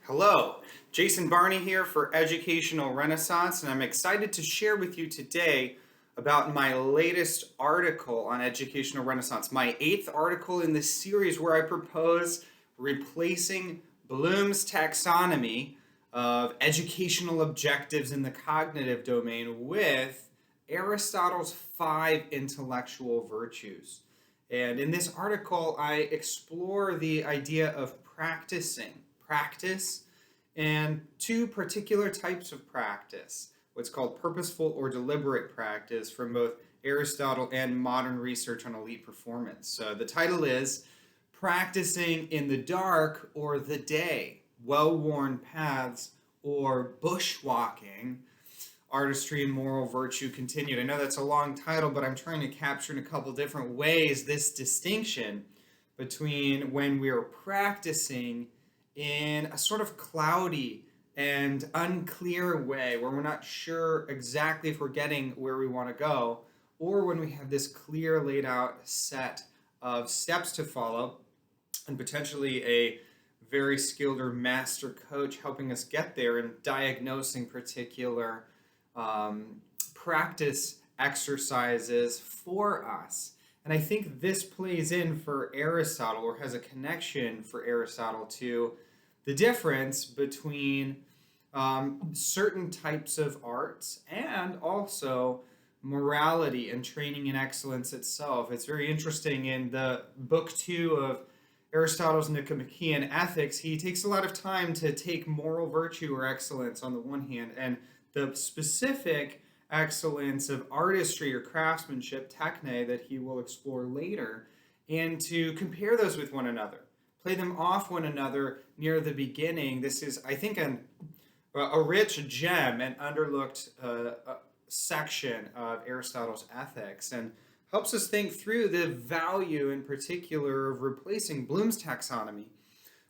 Hello, Jason Barney here for Educational Renaissance, and I'm excited to share with you today about my latest article on Educational Renaissance, my 8th article in this series where I propose replacing Bloom's taxonomy of educational objectives in the cognitive domain with Aristotle's 5 intellectual virtues. And in this article, I explore the idea of practice, and 2 particular types of practice, what's called purposeful or deliberate practice from both Aristotle and modern research on elite performance. So the title is Practicing in the Dark or the Day, Well-Worn Paths or Bushwalking, Artistry and Moral Virtue Continued. I know that's a long title, but I'm trying to capture in a couple different ways this distinction between when we are practicing in a sort of cloudy and unclear way where we're not sure exactly if we're getting where we want to go, or when we have this clear laid out set of steps to follow and potentially a very skilled or master coach helping us get there and diagnosing particular practice exercises for us. And I think this plays in for Aristotle, or has a connection for Aristotle to the difference between certain types of arts and also morality and training in excellence itself. It's very interesting in the book 2 of Aristotle's Nicomachean Ethics, he takes a lot of time to take moral virtue or excellence on the one hand and the specific excellence of artistry or craftsmanship, techne, that he will explore later, and to compare those with one another, play them off one another near the beginning. This is, I think, a rich gem and underlooked section of Aristotle's Ethics, and helps us think through the value in particular of replacing Bloom's taxonomy,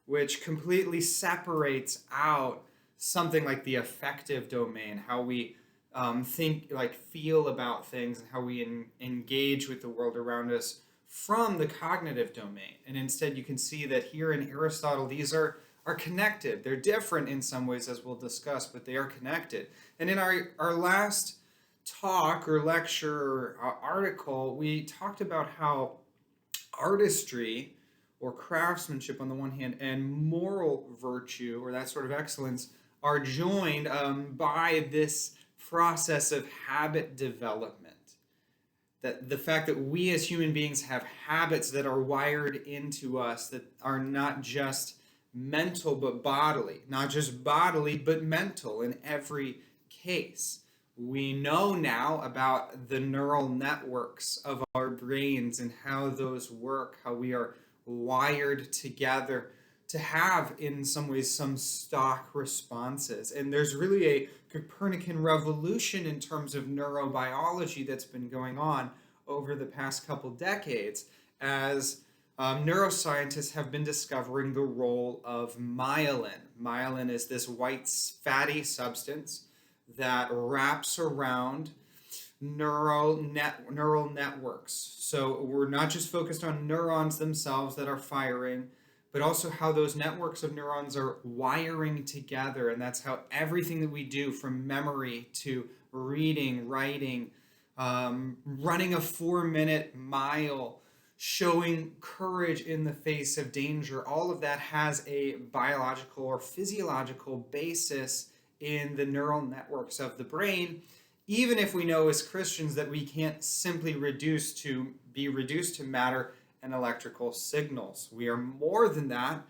which completely separates out something like the affective domain, how we feel about things and how we engage with the world around us, from the cognitive domain. And instead you can see that here in Aristotle these are connected. They're different in some ways, as we'll discuss, but they are connected. And in our last talk or lecture or article, we talked about how artistry or craftsmanship on the one hand and moral virtue, or that sort of excellence, are joined by this process of habit development. That the fact that we as human beings have habits that are wired into us, that are not just mental but bodily, not just bodily but mental in every case. We know now about the neural networks of our brains and how those work, how we are wired together to have, in some ways, some stock responses. And there's really a Copernican revolution in terms of neurobiology that's been going on over the past couple decades as neuroscientists have been discovering the role of myelin. Myelin is this white fatty substance that wraps around neural networks. So we're not just focused on neurons themselves that are firing, but also how those networks of neurons are wiring together. And that's how everything that we do, from memory to reading, writing, running a 4-minute mile, showing courage in the face of danger, all of that has a biological or physiological basis in the neural networks of the brain, even if we know as Christians that we can't simply be reduced to matter and electrical signals. We are more than that,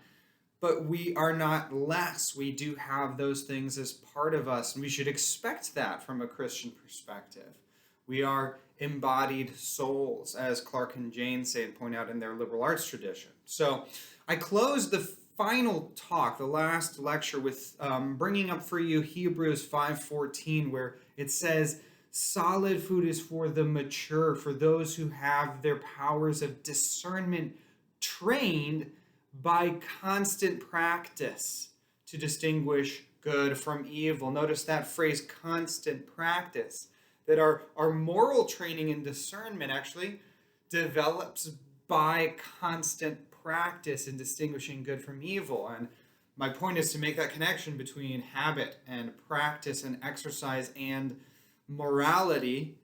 but we are not less. We do have those things as part of us, and we should expect that from a Christian perspective. We are embodied souls, as Clark and Jane say and point out in their liberal arts tradition. So I close the final talk, the last lecture, with bringing up for you Hebrews 5:14, where it says, solid food is for the mature, for those who have their powers of discernment trained by constant practice to distinguish good from evil. Notice that phrase, constant practice, that our moral training and discernment actually develops by constant practice in distinguishing good from evil. And my point is to make that connection between habit and practice and exercise and morality.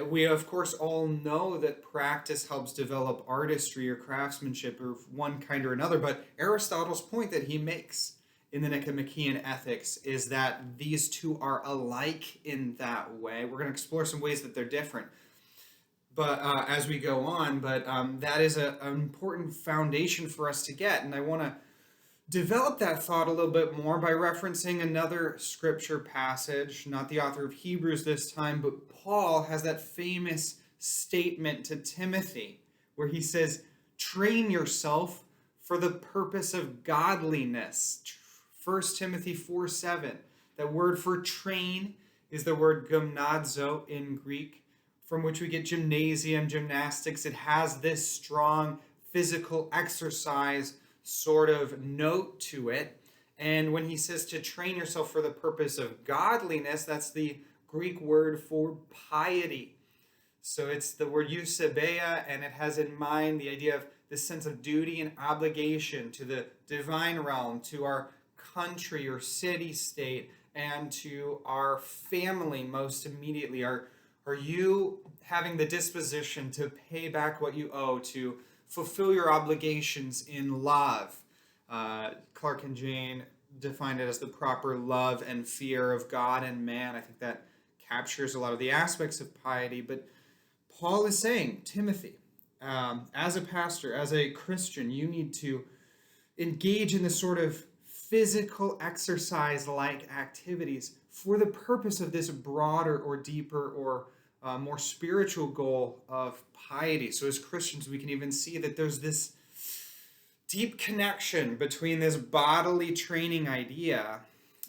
We, of course, all know that practice helps develop artistry or craftsmanship of one kind or another, but Aristotle's point that he makes in the Nicomachean Ethics is that these two are alike in that way. We're going to explore some ways that they're different but as we go on, but that is an important foundation for us to get, and I want to develop that thought a little bit more by referencing another scripture passage, not the author of Hebrews this time, but Paul has that famous statement to Timothy where he says, train yourself for the purpose of godliness. 1 Timothy 4:7. That word for train is the word gymnazo in Greek, from which we get gymnasium, gymnastics. It has this strong physical exercise sort of note to it. And when he says to train yourself for the purpose of godliness, that's the Greek word for piety. So it's the word eusebeia, and it has in mind the idea of this sense of duty and obligation to the divine realm, to our country or city state, and to our family most immediately. Are you having the disposition to pay back what you owe, to fulfill your obligations in love? Clark and Jane defined it as the proper love and fear of God and man. I think that captures a lot of the aspects of piety. But Paul is saying, Timothy, as a pastor, as a Christian, you need to engage in this sort of physical exercise-like activities for the purpose of this broader or deeper or more spiritual goal of piety. So as Christians, we can even see that there's this deep connection between this bodily training idea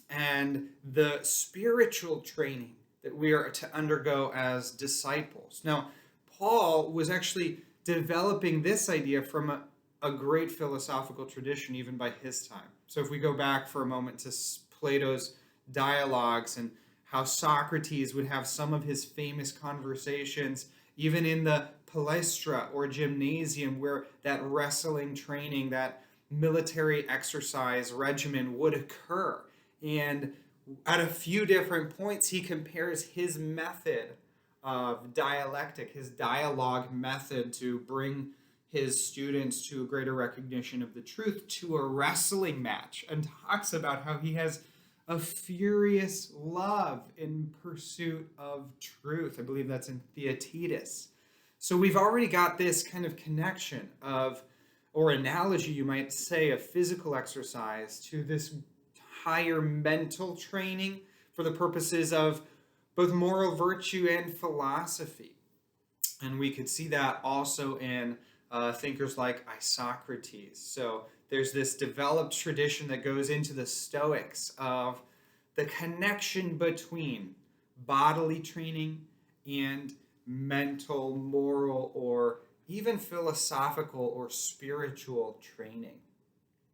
and the spiritual training that we are to undergo as disciples. Now, Paul was actually developing this idea from a great philosophical tradition even by his time. So if we go back for a moment to Plato's dialogues and how Socrates would have some of his famous conversations, even in the palestra or gymnasium, where that wrestling training, that military exercise regimen would occur. And at a few different points, he compares his method of dialectic, his dialogue method to bring his students to a greater recognition of the truth, to a wrestling match, and talks about how he has a furious love in pursuit of truth. I believe that's in Theaetetus. So we've already got this kind of connection of, or analogy you might say, of physical exercise to this higher mental training for the purposes of both moral virtue and philosophy. And we could see that also in thinkers like Isocrates. So there's this developed tradition that goes into the Stoics of the connection between bodily training and mental, moral, or even philosophical or spiritual training.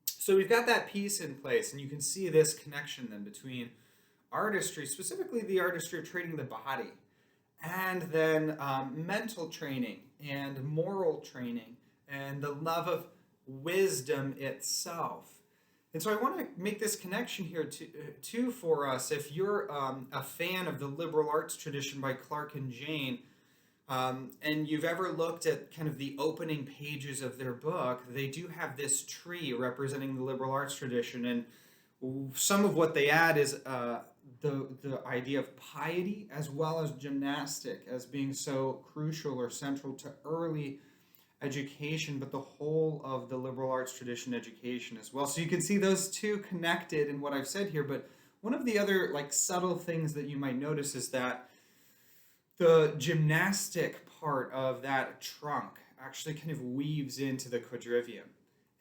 So we've got that piece in place, and you can see this connection then between artistry, specifically the artistry of training the body, and then mental training and moral training and the love of wisdom itself. And so I want to make this connection here too for us. If you're a fan of the liberal arts tradition by Clark and Jane, and you've ever looked at kind of the opening pages of their book, they do have this tree representing the liberal arts tradition. And some of what they add is the idea of piety as well as gymnastic as being so crucial or central to early education, but the whole of the liberal arts tradition education as well. So you can see those two connected in what I've said here. But one of the other subtle things that you might notice is that the gymnastic part of that trunk actually kind of weaves into the quadrivium.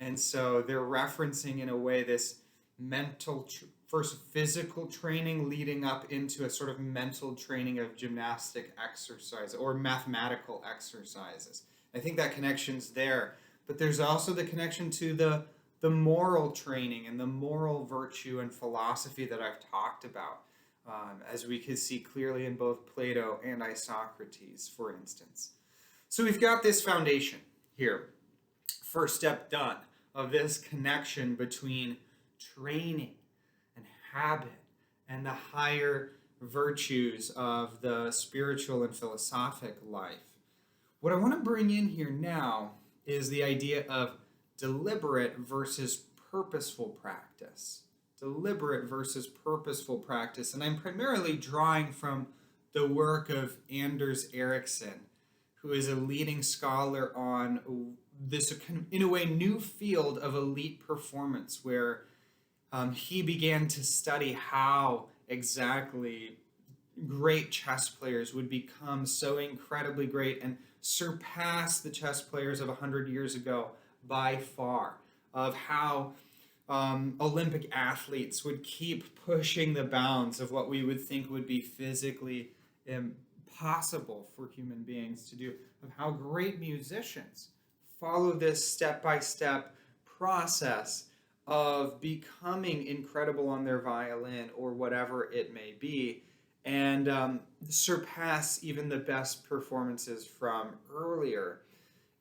And so they're referencing in a way this mental, first physical training leading up into a sort of mental training of gymnastic exercise or mathematical exercises. I think that connection's there. But there's also the connection to the moral training and the moral virtue and philosophy that I've talked about, as we can see clearly in both Plato and Isocrates, for instance. So we've got this foundation here, first step done, of this connection between training and habit and the higher virtues of the spiritual and philosophic life. What I want to bring in here now is the idea of deliberate versus purposeful practice. Deliberate versus purposeful practice. And I'm primarily drawing from the work of Anders Ericsson, who is a leading scholar on this, in a way, new field of elite performance, where he began to study how exactly great chess players would become so incredibly great and surpass the chess players of 100 years ago by far, of how Olympic athletes would keep pushing the bounds of what we would think would be physically impossible for human beings to do, of how great musicians follow this step-by-step process of becoming incredible on their violin or whatever it may be, and surpass even the best performances from earlier.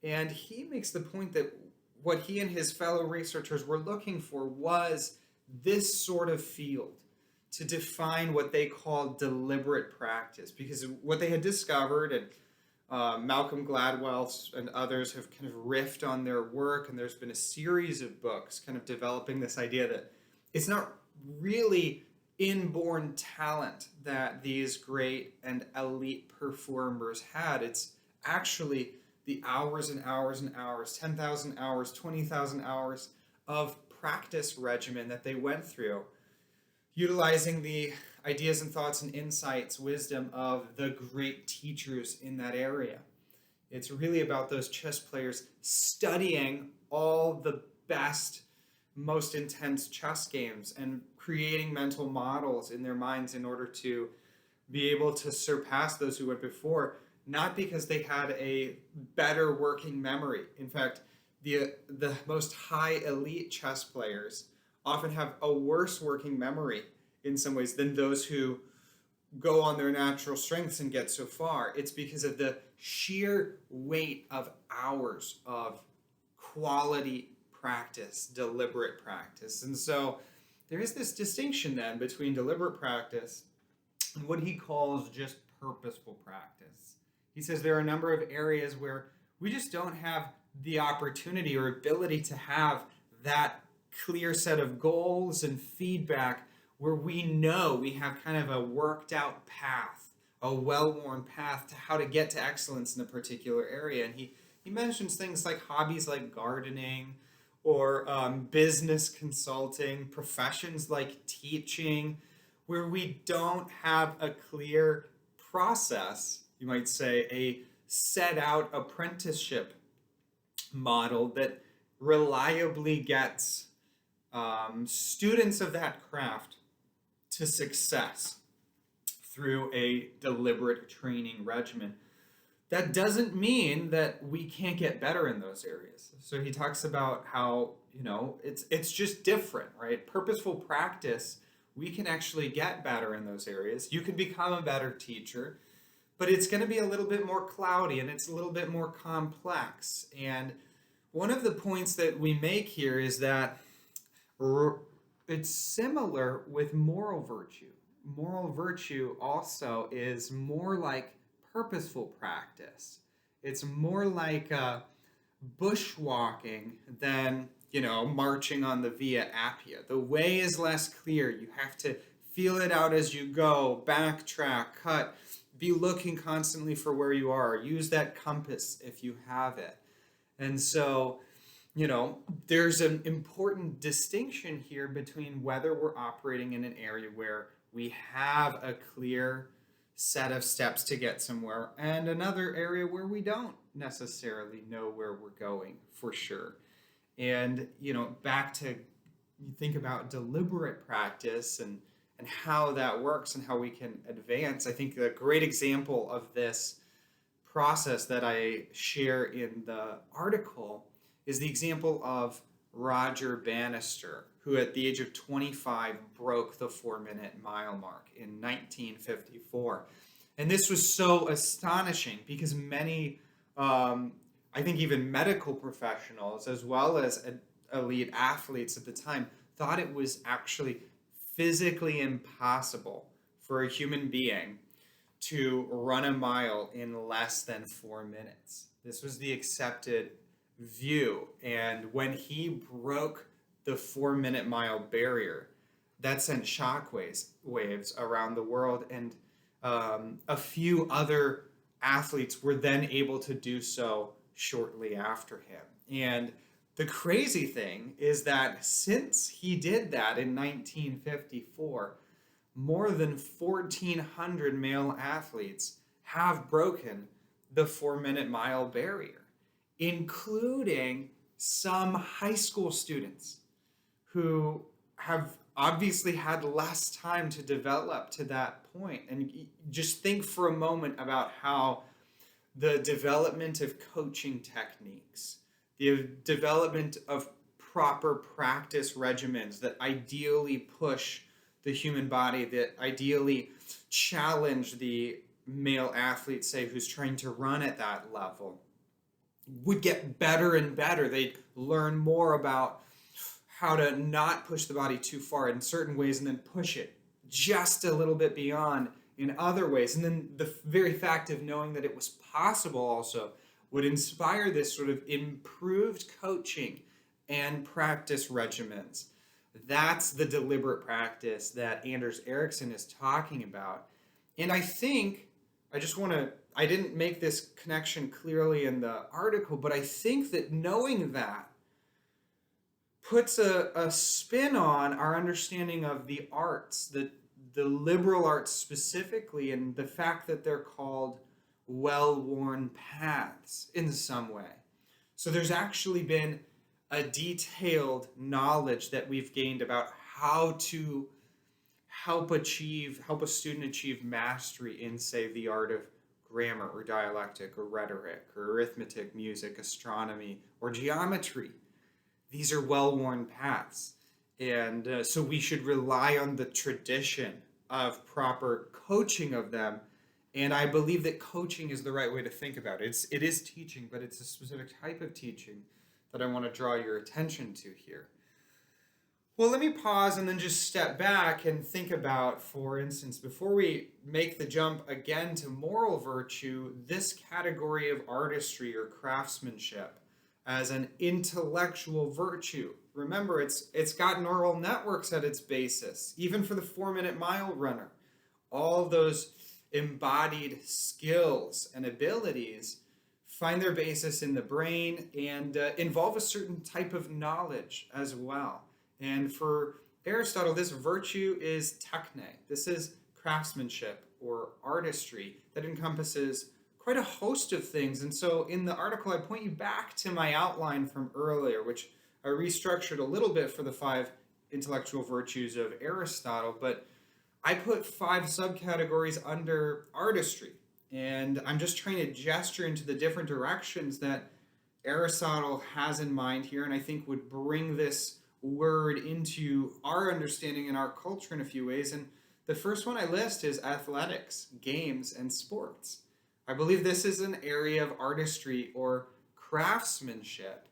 And he makes the point that what he and his fellow researchers were looking for was this sort of field to define what they called deliberate practice, because what they had discovered, and Malcolm Gladwell and others have kind of riffed on their work, and there's been a series of books kind of developing this idea that it's not really inborn talent that these great and elite performers had. It's actually the hours and hours and hours, 10,000 hours, 20,000 hours of practice regimen that they went through, utilizing the ideas and thoughts and insights, wisdom of the great teachers in that area. It's really about those chess players studying all the best, most intense chess games and creating mental models in their minds in order to be able to surpass those who went before, not because they had a better working memory. In fact, the most high elite chess players often have a worse working memory in some ways than those who go on their natural strengths and get so far. It's because of the sheer weight of hours of quality practice, deliberate practice. And so there is this distinction then between deliberate practice and what he calls just purposeful practice. He says there are a number of areas where we just don't have the opportunity or ability to have that clear set of goals and feedback where we know we have kind of a worked out path, a well-worn path to how to get to excellence in a particular area. And he mentions things like hobbies like gardening or business consulting, professions like teaching, where we don't have a clear process, you might say, a set out apprenticeship model that reliably gets students of that craft to success through a deliberate training regimen. That doesn't mean that we can't get better in those areas. So he talks about how, it's just different, right? Purposeful practice, we can actually get better in those areas. You can become a better teacher, but it's going to be a little bit more cloudy and it's a little bit more complex. And one of the points that we make here is that it's similar with moral virtue. Moral virtue also is more like purposeful practice. It's more like bushwalking than, marching on the Via Appia. The way is less clear. You have to feel it out as you go, backtrack, cut, be looking constantly for where you are. Use that compass if you have it. And so, there's an important distinction here between whether we're operating in an area where we have a clear set of steps to get somewhere and another area where we don't necessarily know where we're going for sure. And, back to you think about deliberate practice and how that works and how we can advance. I think a great example of this process that I share in the article is the example of Roger Bannister, who at the age of 25 broke the 4-minute mile mark in 1954. And this was so astonishing because many, I think even medical professionals, as well as elite athletes at the time, thought it was actually physically impossible for a human being to run a mile in less than 4 minutes. This was the accepted view. And when he broke the 4 minute mile barrier, that sent waves around the world. And a few other athletes were then able to do so shortly after him. And the crazy thing is that since he did that in 1954, more than 1,400 male athletes have broken the 4 minute mile barrier, including some high school students who have obviously had less time to develop to that point. And just think for a moment about how the development of coaching techniques, the development of proper practice regimens that ideally push the human body, that ideally challenge the male athlete, say, who's trying to run at that level, would get better and better. They'd learn more about how to not push the body too far in certain ways and then push it just a little bit beyond in other ways. And then the very fact of knowing that it was possible also would inspire this sort of improved coaching and practice regimens. That's the deliberate practice that Anders Ericsson is talking about. And I think, I didn't make this connection clearly in the article, but I think that knowing that puts a spin on our understanding of the arts, the liberal arts specifically, and the fact that they're called well-worn paths in some way. So there's actually been a detailed knowledge that we've gained about how to help a student achieve mastery in, say, the art of grammar or dialectic or rhetoric or arithmetic, music, astronomy, or geometry. These are well-worn paths. And so we should rely on the tradition of proper coaching of them. And I believe that coaching is the right way to think about it. It is teaching, but it's a specific type of teaching that I want to draw your attention to here. Well, let me pause and then just step back and think about, for instance, before we make the jump again to moral virtue, this category of artistry or craftsmanship as an intellectual virtue. Remember, it's got neural networks at its basis, even for the 4-minute mile runner. All those embodied skills and abilities find their basis in the brain and involve a certain type of knowledge as well. And for Aristotle, this virtue is techne. This is craftsmanship or artistry that encompasses quite a host of things. And so in the article, I point you back to my outline from earlier, which I restructured a little bit for the 5 intellectual virtues of Aristotle, but I put 5 subcategories under artistry. And I'm just trying to gesture into the different directions that Aristotle has in mind here, and I think would bring this word into our understanding and our culture in a few ways. And the first one I list is athletics, games, and sports. I believe this is an area of artistry or craftsmanship,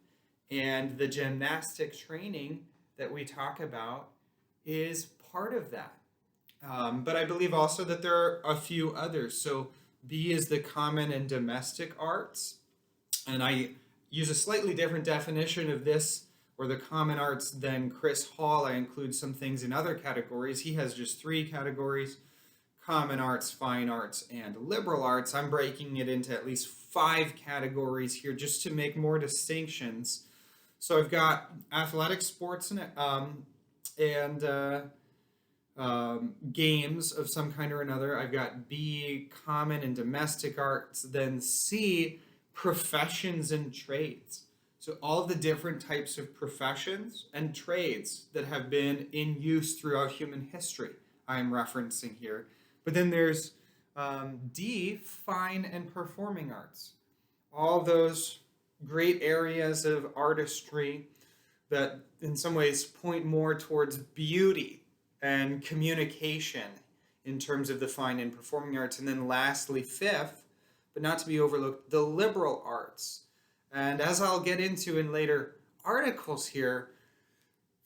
and the gymnastic training that we talk about is part of that. But I believe also that there are a few others. So B is the common and domestic arts, and I use a slightly different definition of this or the common arts than Chris Hall. I include some things in other categories. He has just 3 categories: common arts, fine arts, and liberal arts. I'm breaking it into at least 5 categories here just to make more distinctions. So I've got athletic, sports, and games of some kind or another. I've got B, common and domestic arts. Then C, professions and trades. So all the different types of professions and trades that have been in use throughout human history I'm referencing here. But then there's D, fine and performing arts. All those great areas of artistry that in some ways point more towards beauty and communication in terms of the fine and performing arts. And then lastly, 5th, but not to be overlooked, the liberal arts. And as I'll get into in later articles here,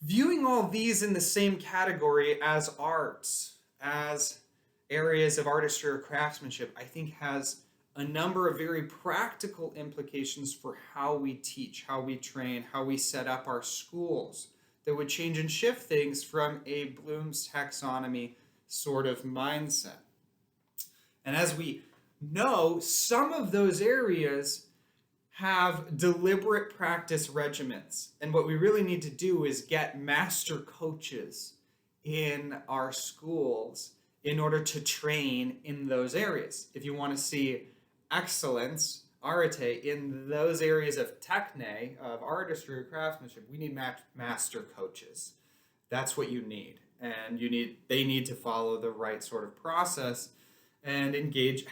Viewing all these in the same category as arts, as areas of artistry or craftsmanship, I think has a number of very practical implications for how we teach, how we train, how we set up our schools that would change and shift things from a Bloom's taxonomy sort of mindset. And as we know, some of those areas have deliberate practice regimens. And what we really need to do is get master coaches in our schools in order to train in those areas. If you want to see excellence, arete, in those areas of techne, of artistry or craftsmanship, we need master coaches. That's what you need. And they need to follow the right sort of process and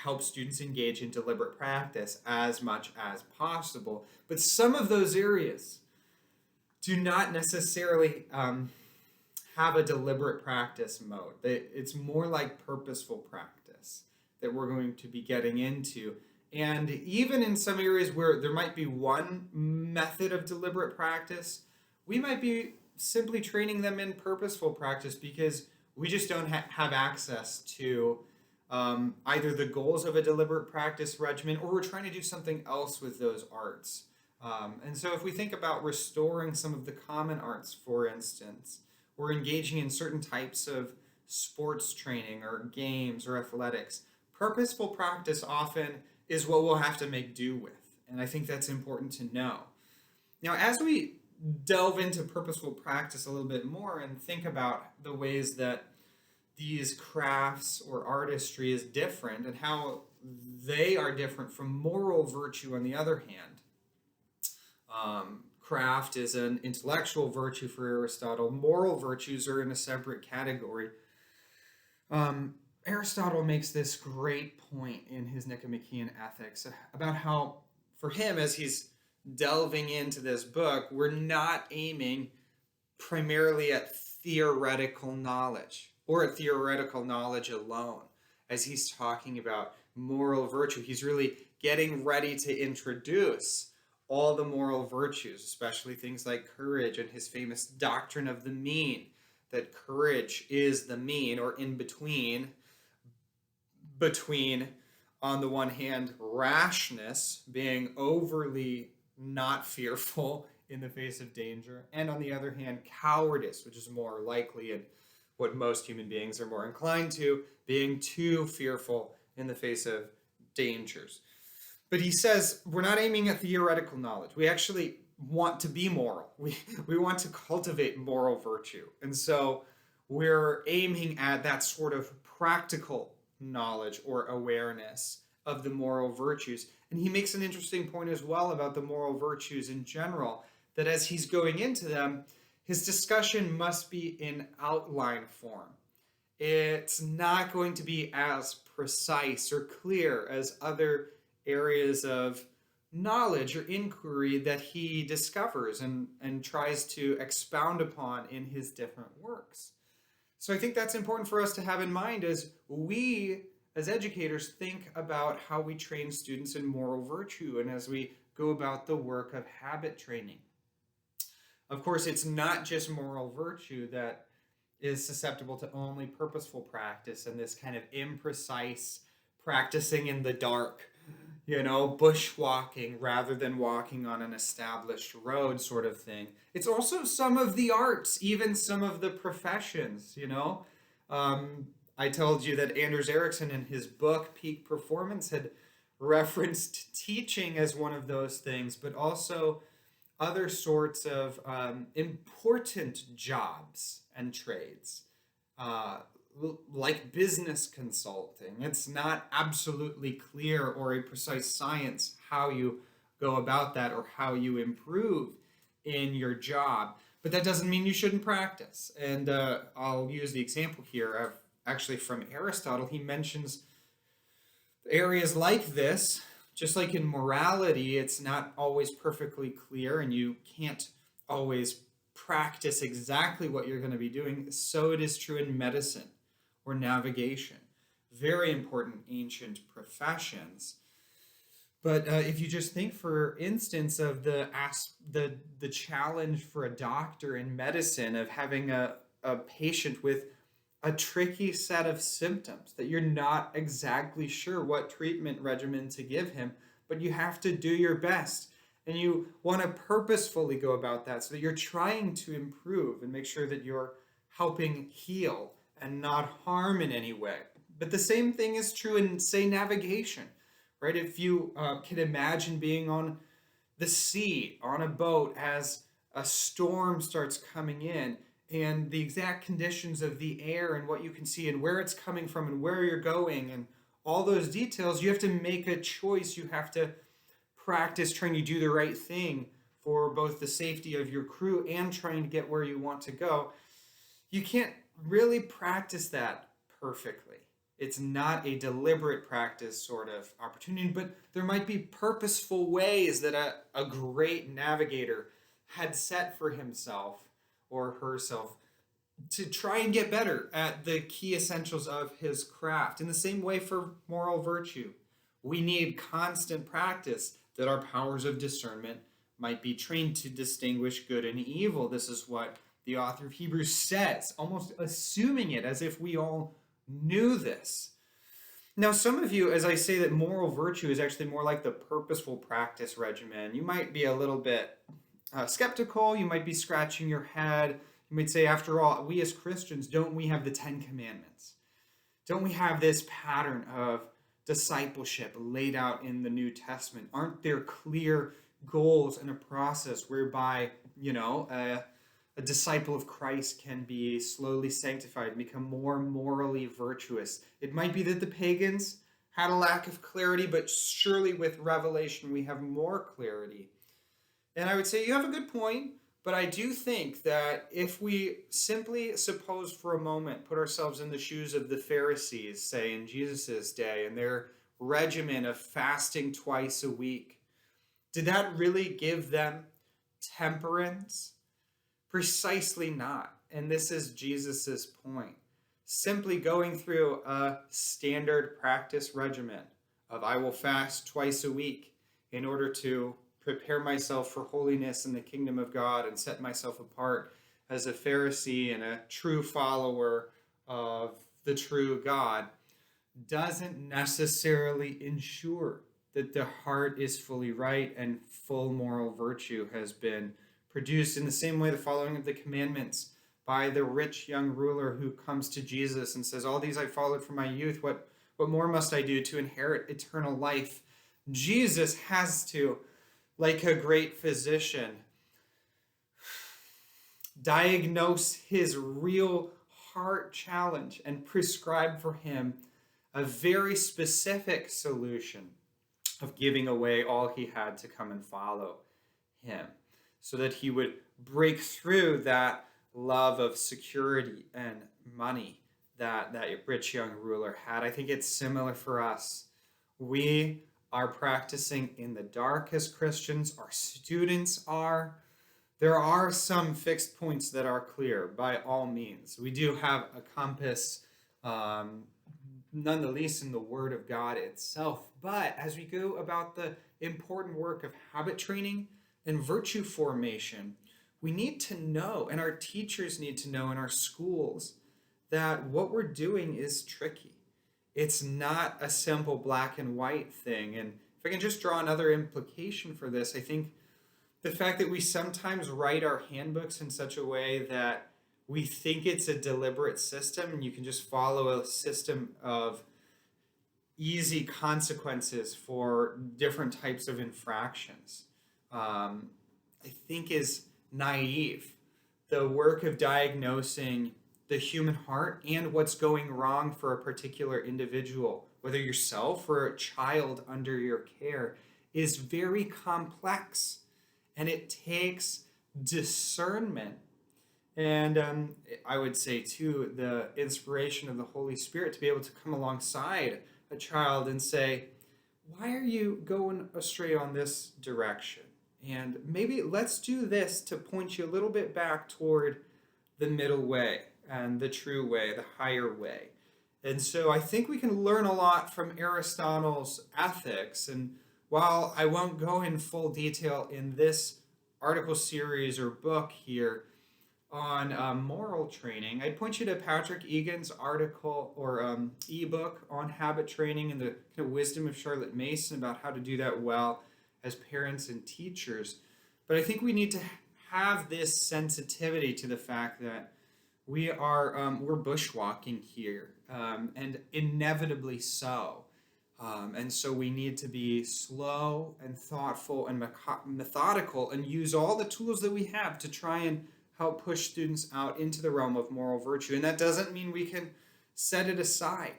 help students engage in deliberate practice as much as possible. But some of those areas do not necessarily have a deliberate practice mode. It's more like purposeful practice that we're going to be getting into. And even in some areas where there might be one method of deliberate practice, we might be simply training them in purposeful practice because we just don't have access to either the goals of a deliberate practice regimen, or we're trying to do something else with those arts. And so if we think about restoring some of the common arts, for instance, we're engaging in certain types of sports training or games or athletics. Purposeful practice often is what we'll have to make do with. And I think that's important to know. Now, as we delve into purposeful practice a little bit more and think about the ways that these crafts or artistry is different and how they are different from moral virtue on the other hand. Craft is an intellectual virtue for Aristotle. Moral virtues are in a separate category. Aristotle makes this great point in his Nicomachean Ethics about how, for him, as he's delving into this book, we're not aiming primarily at theoretical knowledge or at theoretical knowledge alone. As he's talking about moral virtue, he's really getting ready to introduce all the moral virtues, especially things like courage and his famous doctrine of the mean, that courage is the mean, or in between, on the one hand, rashness, being overly not fearful in the face of danger, and on the other hand, cowardice, which is more likely and what most human beings are more inclined to, being too fearful in the face of dangers. But he says we're not aiming at theoretical knowledge. We actually want to be moral. We want to cultivate moral virtue. And so we're aiming at that sort of practical knowledge or awareness of the moral virtues. And he makes an interesting point as well about the moral virtues in general, that as he's going into them, his discussion must be in outline form. It's not going to be as precise or clear as other areas of knowledge or inquiry that he discovers and tries to expound upon in his different works. So I think that's important for us to have in mind as we, as educators, think about how we train students in moral virtue and as we go about the work of habit training. Of course, it's not just moral virtue that is susceptible to only purposeful practice and this kind of imprecise practicing in the dark, bushwalking rather than walking on an established road sort of thing. It's also some of the arts, even some of the professions, I told you that Anders Ericsson in his book, Peak Performance, had referenced teaching as one of those things, but also other sorts of important jobs and trades, like business consulting. It's not absolutely clear or a precise science how you go about that or how you improve in your job, but that doesn't mean you shouldn't practice. And I'll use the example here of actually from Aristotle. He mentions areas like this. Just like in morality, it's not always perfectly clear and you can't always practice exactly what you're going to be doing. So it is true in medicine or navigation. Very important ancient professions. But if you just think, for instance, of the challenge for a doctor in medicine of having a patient with a tricky set of symptoms that you're not exactly sure what treatment regimen to give him, but you have to do your best. And you want to purposefully go about that so that you're trying to improve and make sure that you're helping heal and not harm in any way. But the same thing is true in, say, navigation, right? If you can imagine being on the sea on a boat as a storm starts coming in, and the exact conditions of the air and what you can see and where it's coming from and where you're going and all those details, you have to make a choice. You have to practice trying to do the right thing for both the safety of your crew and trying to get where you want to go. You can't really practice that perfectly. It's not a deliberate practice sort of opportunity, but there might be purposeful ways that a great navigator had set for himself or herself to try and get better at the key essentials of his craft. In the same way for moral virtue, we need constant practice that our powers of discernment might be trained to distinguish good and evil. This is what the author of Hebrews says, almost assuming it as if we all knew this. Now, some of you, as I say that moral virtue is actually more like the purposeful practice regimen, you might be a little bit skeptical. You might be scratching your head. You might say, after all, we as Christians, don't we have the 10 Commandments? Don't we have this pattern of discipleship laid out in the New Testament? Aren't there clear goals and a process whereby, a disciple of Christ can be slowly sanctified and become more morally virtuous? It might be that the pagans had a lack of clarity, but surely with revelation we have more clarity. And I would say you have a good point, but I do think that if we simply suppose for a moment, put ourselves in the shoes of the Pharisees, say in Jesus' day, and their regimen of fasting twice a week, did that really give them temperance? Precisely not. And this is Jesus's point. Simply going through a standard practice regimen of I will fast twice a week in order to prepare myself for holiness in the kingdom of God and set myself apart as a Pharisee and a true follower of the true God, doesn't necessarily ensure that the heart is fully right and full moral virtue has been produced. In the same way, the following of the commandments by the rich young ruler who comes to Jesus and says, all these I followed from my youth, what more must I do to inherit eternal life? Jesus has to, like a great physician, diagnose his real heart challenge and prescribe for him a very specific solution of giving away all he had to come and follow him, so that he would break through that love of security and money that rich young ruler had. I think it's similar for us. We are practicing in the dark as Christians. Our students are. There are some fixed points that are clear, by all means. We do have a compass, none the least in the Word of God itself. But as we go about the important work of habit training and virtue formation, we need to know, and our teachers need to know in our schools, that what we're doing is tricky. It's not a simple black and white thing. And if I can just draw another implication for this, I think the fact that we sometimes write our handbooks in such a way that we think it's a deliberate system and you can just follow a system of easy consequences for different types of infractions, I think is naive. The work of diagnosing the human heart and what's going wrong for a particular individual, whether yourself or a child under your care, is very complex, and it takes discernment. And I would say too, the inspiration of the Holy Spirit to be able to come alongside a child and say, why are you going astray on this direction? And maybe let's do this to point you a little bit back toward the middle way and the true way, the higher way. And so I think we can learn a lot from Aristotle's ethics and while I won't go in full detail in this article series or book here on moral training, I'd point you to Patrick Egan's article or ebook on habit training and the kind of wisdom of Charlotte Mason about how to do that well as parents and teachers. But I think we need to have this sensitivity to the fact that we're bushwalking here, and inevitably so. And so we need to be slow and thoughtful and methodical and use all the tools that we have to try and help push students out into the realm of moral virtue. And that doesn't mean we can set it aside.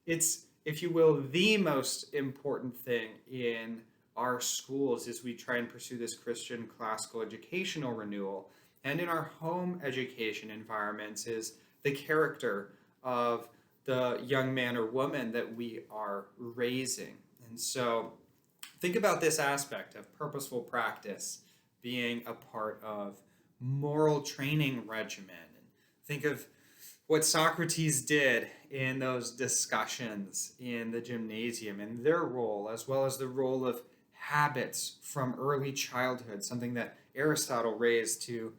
It's, if you will, the most important thing in our schools as we try and pursue this Christian classical educational renewal. And in our home education environments is the character of the young man or woman that we are raising. And so think about this aspect of purposeful practice being a part of moral training regimen. And think of what Socrates did in those discussions in the gymnasium and their role, as well as the role of habits from early childhood, something that Aristotle raised to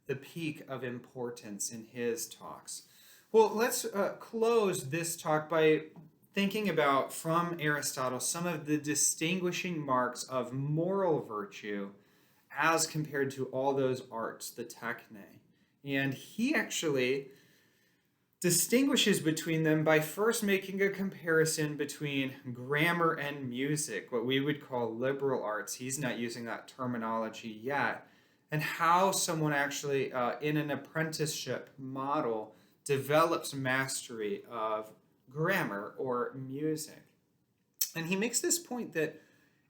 the peak of importance in his talks. Well, let's close this talk by thinking about, from Aristotle, some of the distinguishing marks of moral virtue as compared to all those arts, the techne. And he actually distinguishes between them by first making a comparison between grammar and music, what we would call liberal arts. He's not using that terminology yet. And how someone actually, in an apprenticeship model, develops mastery of grammar or music. And he makes this point that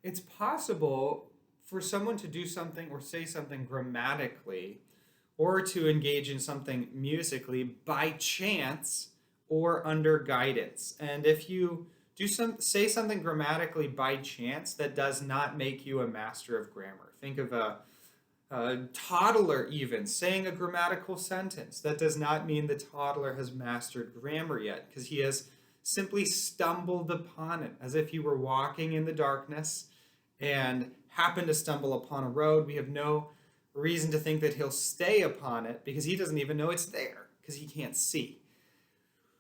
it's possible for someone to do something or say something grammatically or to engage in something musically by chance or under guidance. And if you say something grammatically by chance, that does not make you a master of grammar. Think of a toddler even saying a grammatical sentence. That does not mean the toddler has mastered grammar yet, because he has simply stumbled upon it, as if he were walking in the darkness and happened to stumble upon a road. We have no reason to think that he'll stay upon it, because he doesn't even know it's there, because he can't see.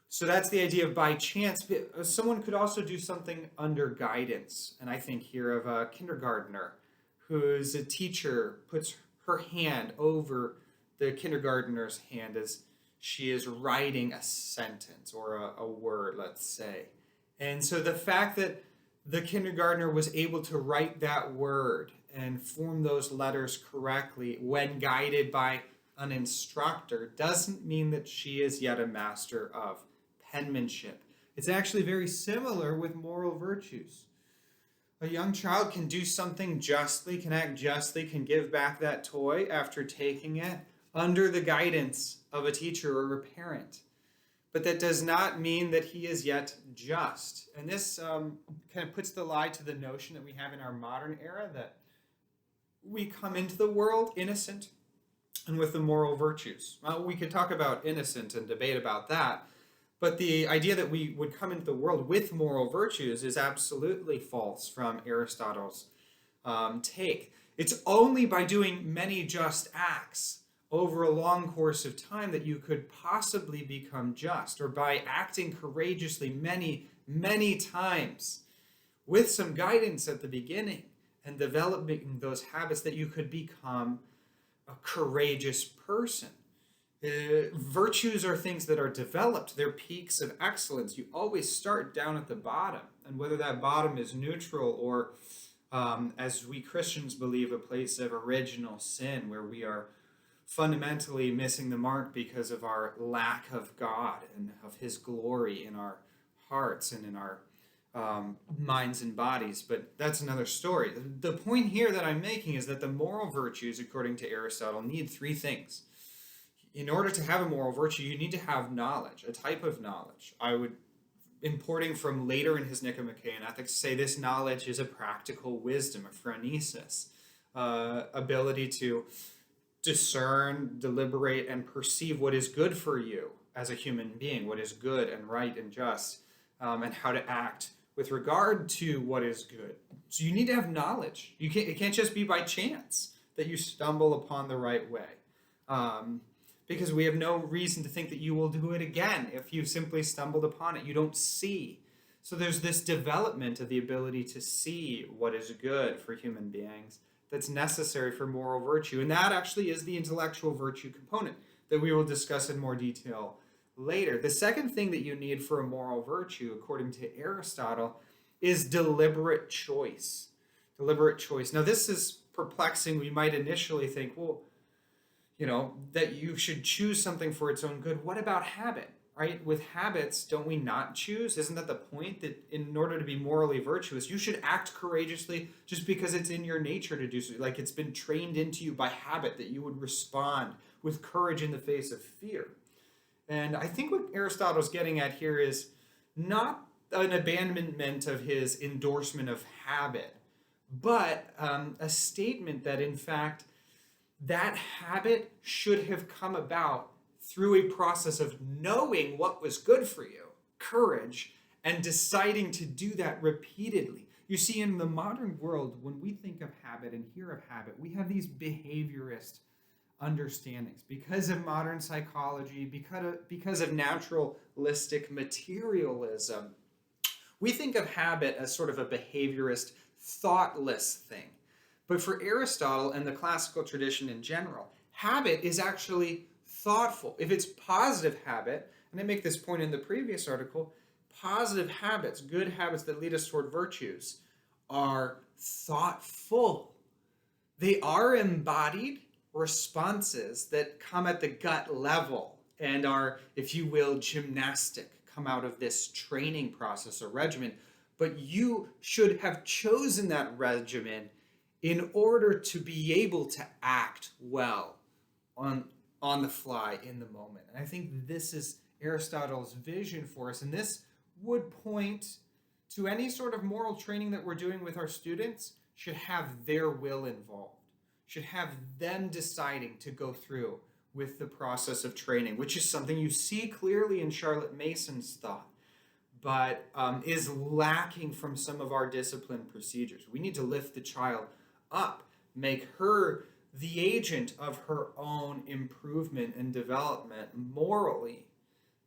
So that's the idea of by chance. Someone could also do something under guidance. And I think here of a kindergartner whose a teacher puts her hand over the kindergartner's hand as she is writing a sentence or a word, let's say. And so the fact that the kindergartner was able to write that word and form those letters correctly when guided by an instructor doesn't mean that she is yet a master of penmanship. It's actually very similar with moral virtues. A young child can do something justly, can act justly, can give back that toy after taking it under the guidance of a teacher or a parent. But that does not mean that he is yet just. And this kind of puts the lie to the notion that we have in our modern era that we come into the world innocent and with the moral virtues. Well, we could talk about innocent and debate about that. But the idea that we would come into the world with moral virtues is absolutely false from Aristotle's take. It's only by doing many just acts over a long course of time that you could possibly become just, or by acting courageously many, many times with some guidance at the beginning and developing those habits, that you could become a courageous person. Virtues are things that are developed. They're peaks of excellence. You always start down at the bottom. And whether that bottom is neutral or, as we Christians believe, a place of original sin where we are fundamentally missing the mark because of our lack of God and of His glory in our hearts and in our minds and bodies. But that's another story. The point here that I'm making is that the moral virtues, according to Aristotle, need three things. In order to have a moral virtue, you need to have knowledge, a type of knowledge. I would, importing from later in his Nicomachean Ethics, say this knowledge is a practical wisdom, a phronesis, ability to discern, deliberate, and perceive what is good for you as a human being, what is good and right and just, and how to act with regard to what is good. So you need to have knowledge. It can't just be by chance that you stumble upon the right way. Because we have no reason to think that you will do it again if you simply stumbled upon it. You don't see. So there's this development of the ability to see what is good for human beings that's necessary for moral virtue. And that actually is the intellectual virtue component that we will discuss in more detail later. The second thing that you need for a moral virtue, according to Aristotle, is deliberate choice. Deliberate choice. Now, this is perplexing. We might initially think, well, that you should choose something for its own good. What about habit, right? With habits, don't we not choose? Isn't that the point, that in order to be morally virtuous, you should act courageously just because it's in your nature to do so? Like it's been trained into you by habit that you would respond with courage in the face of fear. And I think what Aristotle's getting at here is not an abandonment of his endorsement of habit, but a statement that, in fact, that habit should have come about through a process of knowing what was good for you, courage, and deciding to do that repeatedly. You see, in the modern world, when we think of habit and hear of habit, we have these behaviorist understandings because of modern psychology, because of naturalistic materialism. We think of habit as sort of a behaviorist, thoughtless thing. But for Aristotle and the classical tradition in general, habit is actually thoughtful. If it's positive habit, and I make this point in the previous article, positive habits, good habits that lead us toward virtues, are thoughtful. They are embodied responses that come at the gut level and are, if you will, gymnastic, come out of this training process or regimen. But you should have chosen that regimen in order to be able to act well on the fly in the moment. And I think this is Aristotle's vision for us. And this would point to any sort of moral training that we're doing with our students should have their will involved, should have them deciding to go through with the process of training, which is something you see clearly in Charlotte Mason's thought, but is lacking from some of our discipline procedures. We need to lift the child up, make her the agent of her own improvement and development morally.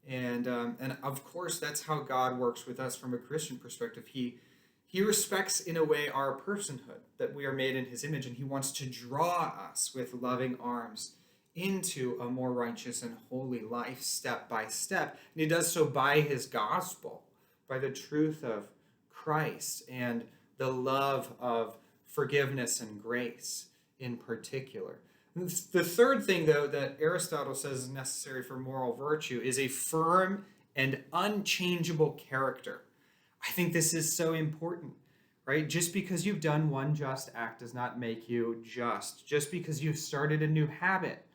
And of course, that's how God works with us from a Christian perspective. He respects, in a way, our personhood, that we are made in his image, and he wants to draw us with loving arms into a more righteous and holy life step by step. And he does so by his gospel, by the truth of Christ and the love of forgiveness and grace in particular. The third thing, though, that Aristotle says is necessary for moral virtue is a firm and unchangeable character. I think this is so important, right? Just because you've done one just act does not make you just. Just because you've started a new habit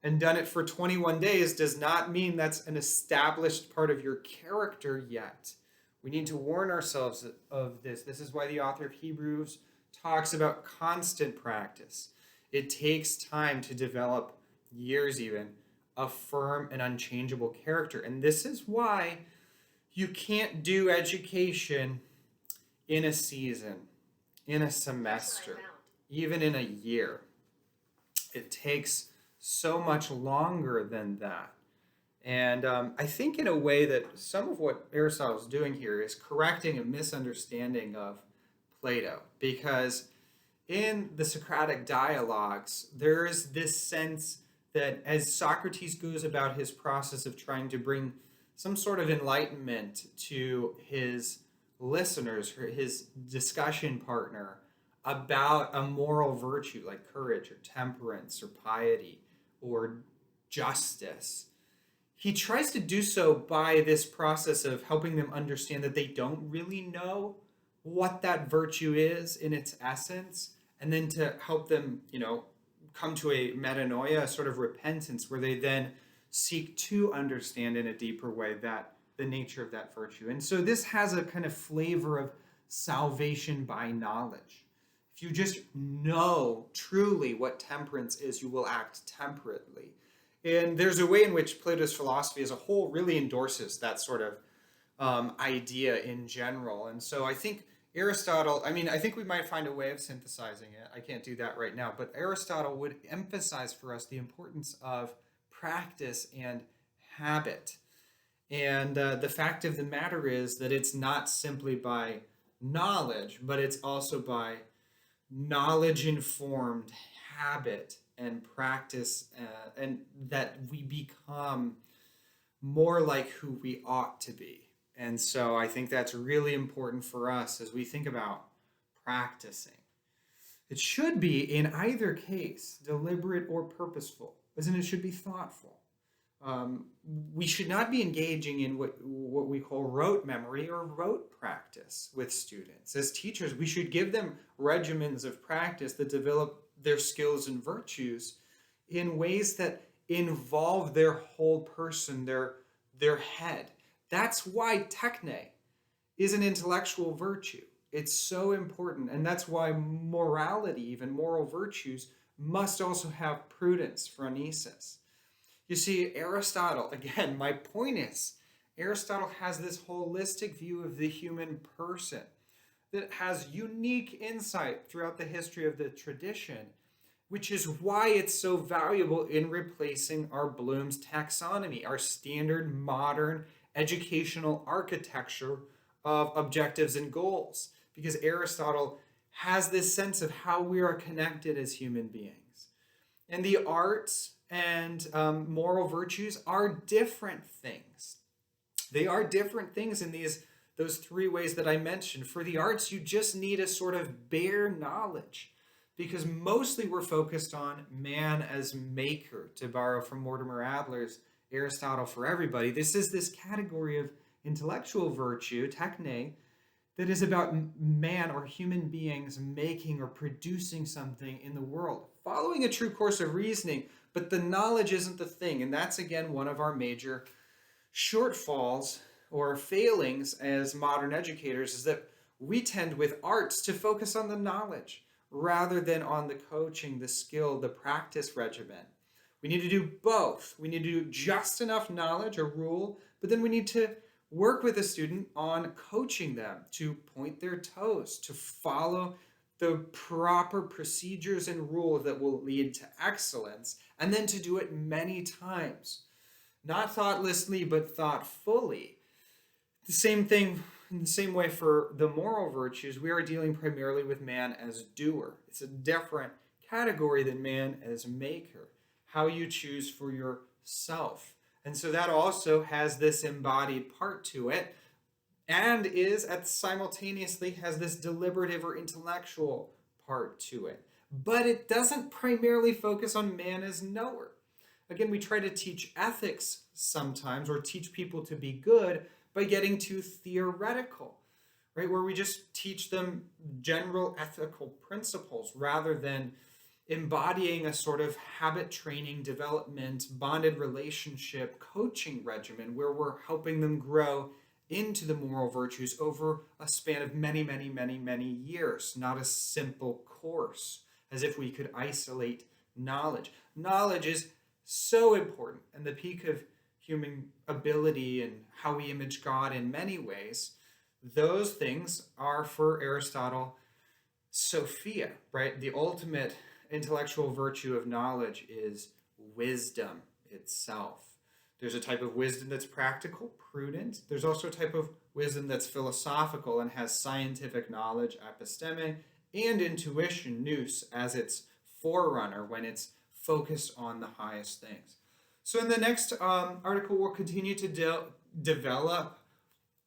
and done it for 21 days does not mean that's an established part of your character yet. We need to warn ourselves of this. This is why the author of Hebrews talks about constant practice. It takes time to develop, years even, a firm and unchangeable character. And this is why you can't do education in a season, in a semester, even in a year. It takes so much longer than that. And I think in a way that some of what Aristotle is doing here is correcting a misunderstanding of Plato, because in the Socratic dialogues, there is this sense that as Socrates goes about his process of trying to bring some sort of enlightenment to his listeners, his discussion partner, about a moral virtue like courage or temperance or piety or justice, he tries to do so by this process of helping them understand that they don't really know what that virtue is in its essence, and then to help them, come to a metanoia, a sort of repentance, where they then seek to understand in a deeper way that the nature of that virtue. And so this has a kind of flavor of salvation by knowledge. If you just know truly what temperance is, you will act temperately. And there's a way in which Plato's philosophy as a whole really endorses that sort of idea in general. And so I think Aristotle, I think we might find a way of synthesizing it. I can't do that right now, but Aristotle would emphasize for us the importance of practice and habit. And the fact of the matter is that it's not simply by knowledge, but it's also by knowledge informed habit and practice, and that we become more like who we ought to be. And so I think that's really important for us as we think about practicing. It should be, in either case, deliberate or purposeful, as in it should be thoughtful. We should not be engaging in what we call rote memory or rote practice with students. As teachers, we should give them regimens of practice that develop their skills and virtues in ways that involve their whole person, their head. That's why techne is an intellectual virtue. It's so important, and that's why morality, even moral virtues, must also have prudence, phronesis. You see, Aristotle, again, my point is, Aristotle has this holistic view of the human person that has unique insight throughout the history of the tradition, which is why it's so valuable in replacing our Bloom's taxonomy, our standard modern educational architecture of objectives and goals, because Aristotle has this sense of how we are connected as human beings. And the arts and moral virtues are different things. They are different things in those three ways that I mentioned. For the arts, you just need a sort of bare knowledge, because mostly we're focused on man as maker, to borrow from Mortimer Adler's Aristotle for Everybody. This is this category of intellectual virtue, techne, that is about man or human beings making or producing something in the world, following a true course of reasoning, but the knowledge isn't the thing. And that's, again, one of our major shortfalls or failings as modern educators, is that we tend with arts to focus on the knowledge rather than on the coaching, the skill, the practice regimen. We need to do both. We need to do just enough knowledge or rule, but then we need to work with a student on coaching them to point their toes, to follow the proper procedures and rules that will lead to excellence, and then to do it many times. Not thoughtlessly, but thoughtfully. The same thing, in the same way for the moral virtues, we are dealing primarily with man as doer. It's a different category than man as maker. How you choose for yourself. And so that also has this embodied part to it, and simultaneously has this deliberative or intellectual part to it. But it doesn't primarily focus on man as knower. Again, we try to teach ethics sometimes, or teach people to be good, by getting too theoretical, right? Where we just teach them general ethical principles rather than embodying a sort of habit training, development, bonded relationship coaching regimen where we're helping them grow into the moral virtues over a span of many, many, many, many years, not a simple course, as if we could isolate knowledge. Knowledge is so important, and the peak of human ability and how we image God in many ways. Those things are, for Aristotle, Sophia, right? The ultimate intellectual virtue of knowledge is wisdom itself. There's a type of wisdom that's practical, prudent. There's also a type of wisdom that's philosophical and has scientific knowledge, episteme, and intuition, nous, as its forerunner when it's focused on the highest things. So in the next article, we'll continue to develop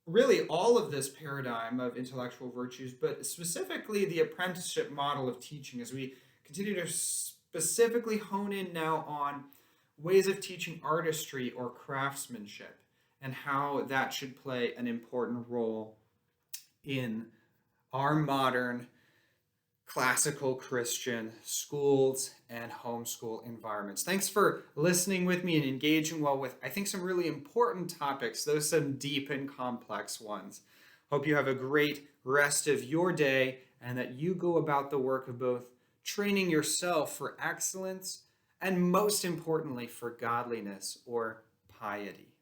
really all of this paradigm of intellectual virtues, but specifically the apprenticeship model of teaching, as we continue to specifically hone in now on ways of teaching artistry or craftsmanship and how that should play an important role in our modern classical Christian schools and homeschool environments. Thanks for listening with me and engaging well with, I think, some really important topics, those some deep and complex ones. Hope you have a great rest of your day and that you go about the work of both training yourself for excellence and, most importantly, for godliness or piety.